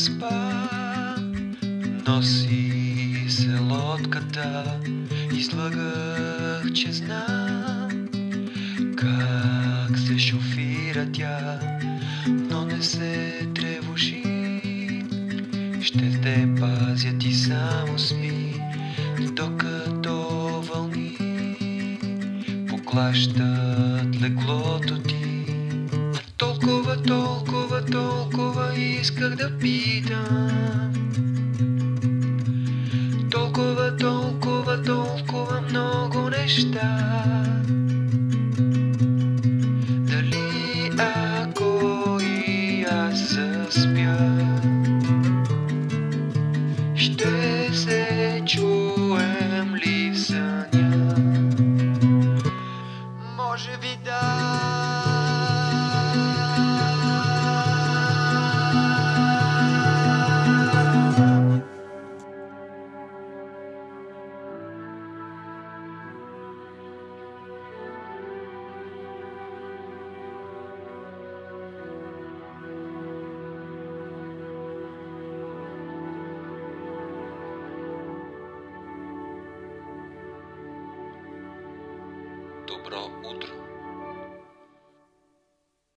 спа. Носи се лодката, излъгах, че знам как се шофира тя, но не се тревожи. Ще те пазя, ти само спи, докато вълни поклащат леглото ти. Толкова, толкова, толкова исках да питам. Толкова, толкова, толкова много неща. Дали ако и аз заспя, ще се чуем ли в съня? Може би да. Добро утро.